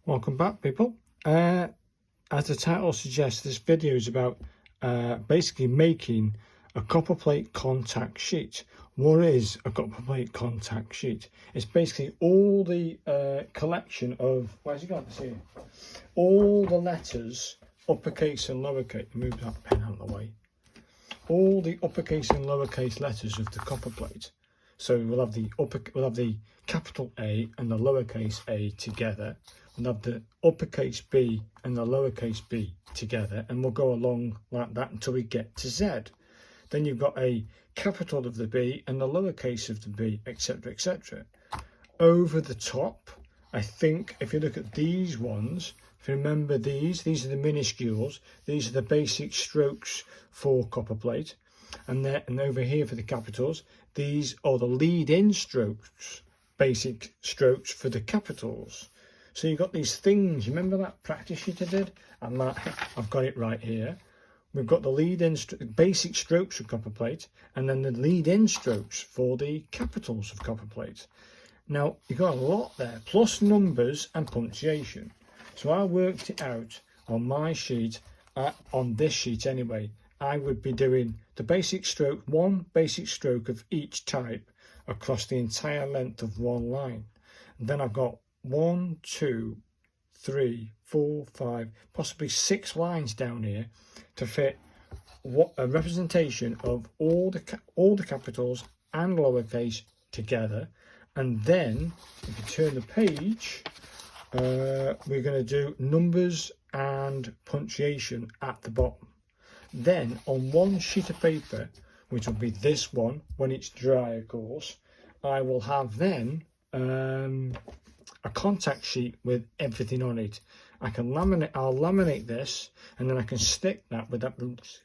Welcome back, people. As the title suggests, this video is about basically making a copperplate contact sheet. What is a copperplate contact sheet? It's basically all the collection of, where's it gone? See, all the letters, uppercase and lowercase. Move that pen out of the way. All the uppercase and lowercase letters of the copperplate. So we'll have the capital A and the lowercase a together. We'll have the uppercase B and the lowercase b together, and we'll go along like that until we get to Z. Then you've got a capital of the B and the lowercase of the b, etc., etc. Over the top, I think if you look at these ones, if you remember these are the minuscules. These are the basic strokes for copperplate. And over here for the capitals, these are the lead-in strokes, basic strokes for the capitals. So you've got these things. You remember that practice sheet I did? And I've got it right here. We've got the lead-in basic strokes for copperplate, and then the lead-in strokes for the capitals of copperplate. Now you've got a lot there, plus numbers and punctuation. So I worked it out on my sheet, on this sheet anyway. I would be doing the basic stroke, one basic stroke of each type across the entire length of one line. And then I've got 1, 2, 3, 4, 5, possibly 6 lines down here to fit what a representation of all the capitals and lowercase together. And then if you turn the page, we're going to do numbers and punctuation at the bottom. Then on one sheet of paper, which will be this one when it's dry, of course, I will have then a contact sheet with everything on it. I'll laminate this, and then I can stick that with that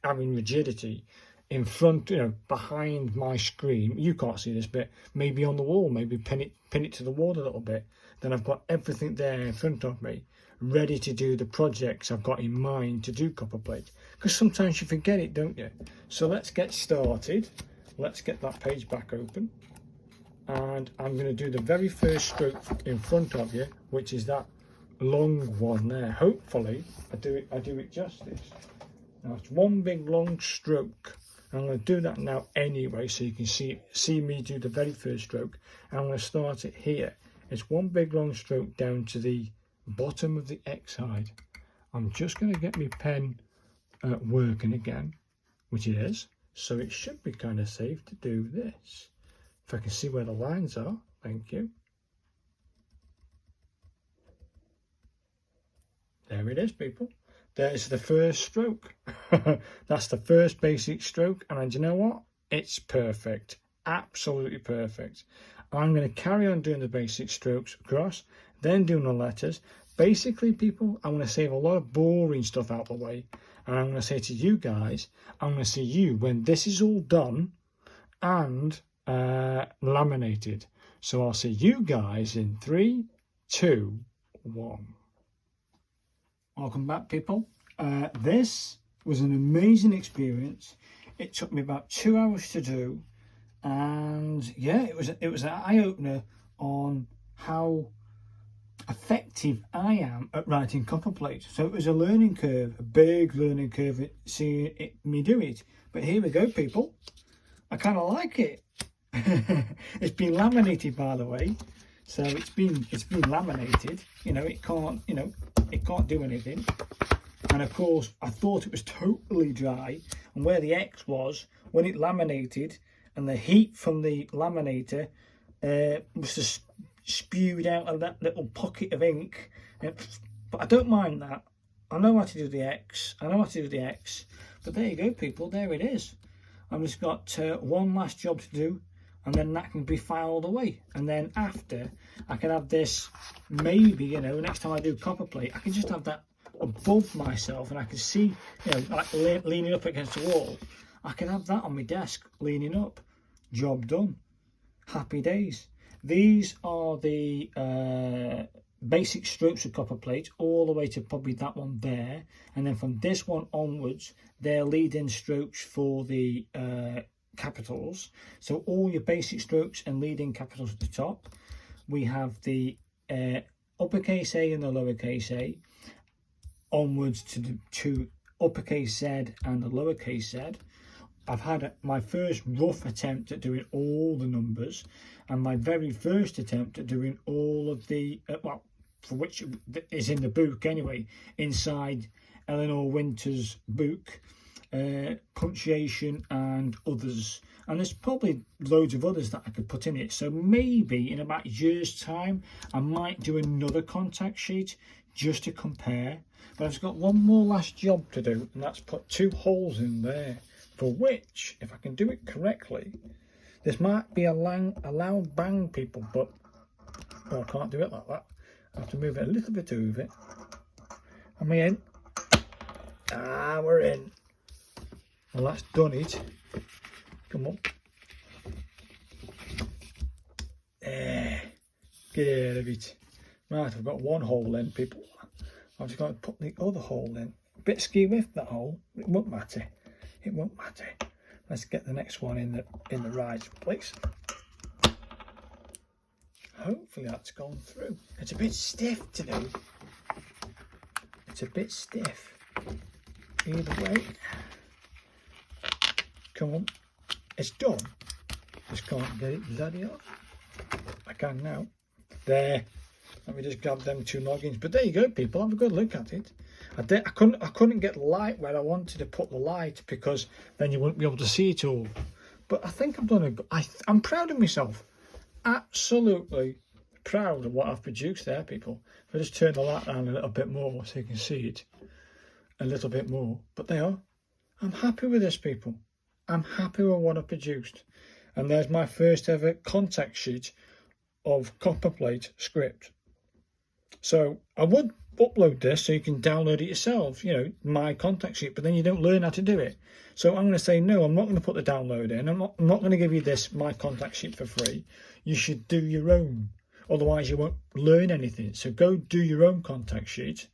having rigidity in front, behind my screen. You can't see this bit, maybe on the wall, maybe pin it to the wall a little bit. Then I've got everything there in front of me, ready to do the projects I've got in mind to do copperplate. Because sometimes you forget it, don't you? So let's get started. Let's get that page back open. And I'm going to do the very first stroke in front of you, which is that long one there. Hopefully I do it justice. Now it's one big long stroke. I'm going to do that now anyway, so you can see me do the very first stroke. And I'm going to start it here. It's one big long stroke down to the bottom of the X side. I'm just going to get my pen working again, which it is. So it should be kind of safe to do this. If I can see where the lines are, thank you. There it is, people. There's the first stroke. That's the first basic stroke, and you know what? It's perfect. Absolutely perfect. I'm going to carry on doing the basic strokes across, then doing the letters. Basically, people, I want to save a lot of boring stuff out of the way, and I'm going to say to you guys, I'm going to see you when this is all done and laminated. So I'll see you guys in 3, 2, 1. Welcome back, people. This was an amazing experience. It took me about 2 hours to do, and yeah, it was an eye-opener on how effective I am at writing copperplate. So it was a learning curve, a big learning curve, seeing me do it. But here we go, people. I kind of like it. It's been laminated, by the way. So it's been laminated. It can't do anything. And of course, I thought it was totally dry. And where the X was, when it laminated, and the heat from the laminator was just spewed out of that little pocket of ink. But I don't mind that. I know how to do the X. But there you go, people. There it is. I've just got one last job to do, and then that can be filed away. And then after, I can have this, maybe, next time I do copperplate, I can just have that above myself, and I can see, like leaning up against the wall. I can have that on my desk, leaning up. Job done. Happy days. These are the basic strokes of copperplate, all the way to probably that one there. And then from this one onwards, they're lead-in strokes for the capitals. So all your basic strokes and lead-in capitals at the top. We have the uppercase A and the lowercase a, onwards to uppercase Z and the lowercase z. I've had my first rough attempt at doing all the numbers, and my very first attempt at doing all of the, well, for which is in the book anyway, inside Eleanor Winter's book, punctuation and others. And there's probably loads of others that I could put in it. So maybe in about a year's time, I might do another contact sheet just to compare. But I've got one more last job to do, and that's put 2 holes in there, for which, if I can do it correctly, this might be a loud bang, people, but oh, I can't do it like that. I have to move it a little bit over it. Am I in? Ah, we're in. Well, that's done it. Come on. There. Get out of it. Right, I've got 1 hole in, people. I've just got to put the other hole in. A bit skew with that hole. It won't matter. It won't matter. Let's get the next one in the right place. Hopefully that's gone through. It's a bit stiff to do. It's a bit stiff. Either way. Come on. It's done. Just can't get it bloody off. I can now. There. Let me just grab them 2 logins. But there you go, people. Have a good look at it. I couldn't get the light where I wanted to put the light, because then you wouldn't be able to see it all. But I think I've done I'm proud of myself. Absolutely proud of what I've produced there, people. If I just turn the light down a little bit more so you can see it a little bit more. But they are. I'm happy with this, people. I'm happy with what I've produced. And there's my first ever contact sheet of Copperplate script. So I would upload this so you can download it yourself, you know, my contact sheet, but then you don't learn how to do it. So I'm going to say, no, I'm not going to put the download in. I'm not going to give you this, my contact sheet, for free. You should do your own. Otherwise, you won't learn anything. So go do your own contact sheet,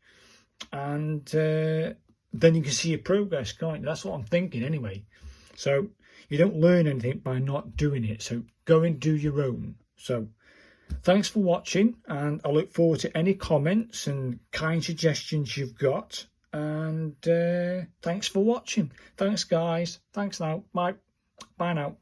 and then you can see your progress, can't you? That's what I'm thinking anyway. So you don't learn anything by not doing it. So go and do your own. So thanks for watching, and I look forward to any comments and kind suggestions you've got. And thanks for watching. Thanks, guys. Thanks now. Bye. Bye now.